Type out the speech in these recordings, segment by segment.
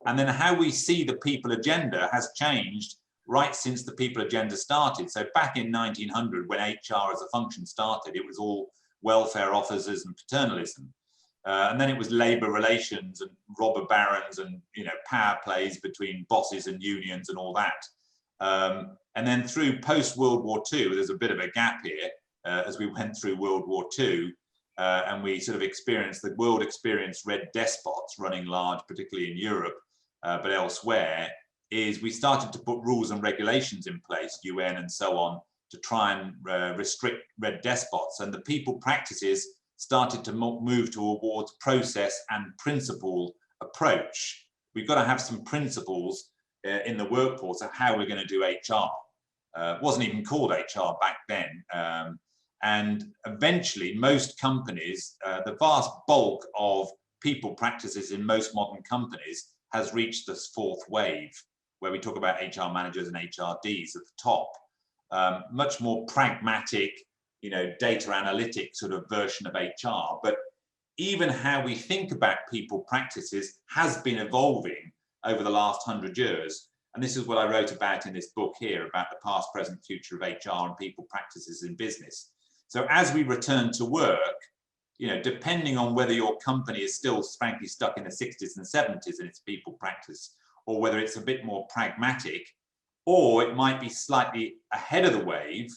And then how we see the people agenda has changed right since the people agenda started. So back in 1900, when HR as a function started, it was all welfare officers and paternalism. And then it was labor relations and robber barons and, you know, power plays between bosses and unions and all that. And then through post-World War II, there's a bit of a gap here as we went through World War II, and we sort of experienced, the world experienced red despots running large, particularly in Europe, but elsewhere, is we started to put rules and regulations in place, UN and so on, to try and restrict red despots. And the people practices started to move towards process and principle approach. We've got to have some principles in the workforce of how we're going to do HR. It wasn't even called HR back then. And eventually, most companies, the vast bulk of people practices in most modern companies has reached this fourth wave, where we talk about HR managers and HRDs at the top. Much more pragmatic, you know, data analytic sort of version of HR. But even how we think about people practices has been evolving over the last 100 years. And this is what I wrote about in this book here about the past, present, future of HR and people practices in business. So as we return to work, you know, depending on whether your company is still frankly stuck in the 60s and 70s in its people practice, or whether it's a bit more pragmatic, or it might be slightly ahead of the wave,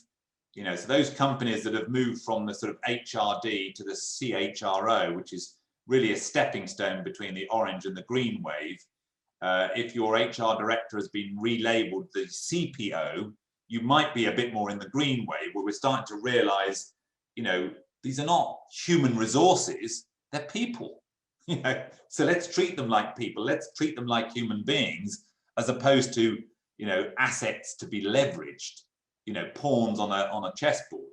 you know, so those companies that have moved from the sort of HRD to the CHRO, which is really a stepping stone between the orange and the green wave. If your HR director has been relabeled the CPO, you might be a bit more in the green wave, where we're starting to realize, you know, these are not human resources, they're people. You know, so let's treat them like people. Let's treat them like human beings, as opposed to, you know, assets to be leveraged, you know, pawns on a chessboard.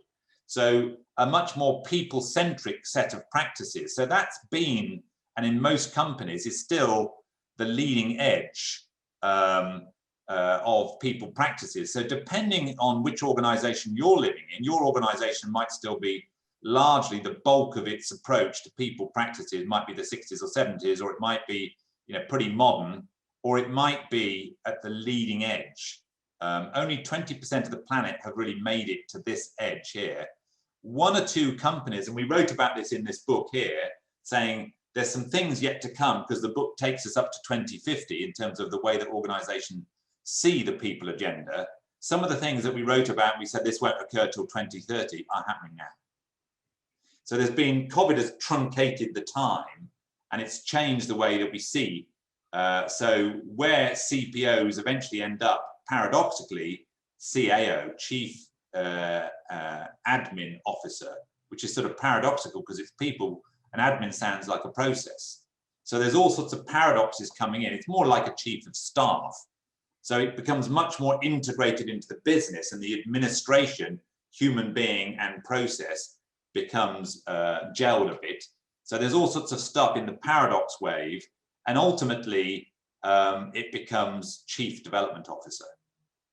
So a much more people-centric set of practices. So that's been, and in most companies is still the leading edge of people practices. So depending on which organization you're living in, your organization might still be largely the bulk of its approach to people practices might be the 60s or 70s, or it might be, you know, pretty modern, or it might be at the leading edge. Only 20% of the planet have really made it to this edge here. One or two companies, and we wrote about this in this book here, saying there's some things yet to come, because the book takes us up to 2050 in terms of the way that organizations see the people agenda. Some of the things that we wrote about, we said this won't occur till 2030, are happening now. So there's been, COVID has truncated the time, and it's changed the way that we see. So where CPOs eventually end up, paradoxically, CAO, Chief Admin Officer, which is sort of paradoxical because it's people, and admin sounds like a process. So there's all sorts of paradoxes coming in. It's more like a chief of staff. So it becomes much more integrated into the business, and the administration, human being and process, becomes gelled a bit. So there's all sorts of stuff in the paradox wave, and ultimately it becomes Chief Development Officer.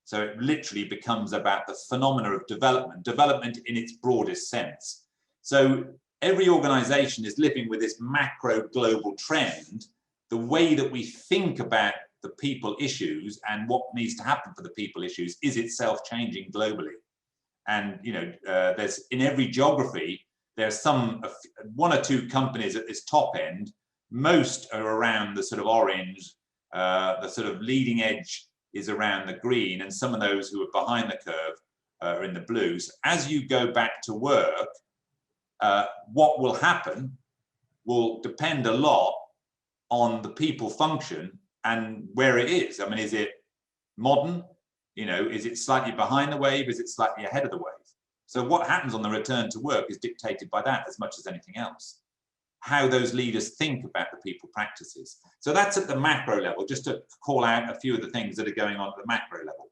So it literally becomes about the phenomena of development in its broadest sense. So every organization is living with this macro global trend. The way that we think about the people issues and what needs to happen for the people issues is itself changing globally. And, you know, there's in every geography, there's one or two companies at this top end. Most are around the sort of orange, the sort of leading edge is around the green, and some of those who are behind the curve are in the blues. As you go back to work, what will happen will depend a lot on the people function and where it is. I mean, is it modern? You know, is it slightly behind the wave? Is it slightly ahead of the wave? So what happens on the return to work is dictated by that as much as anything else. How those leaders think about the people practices. So that's at the macro level, just to call out a few of the things that are going on at the macro level.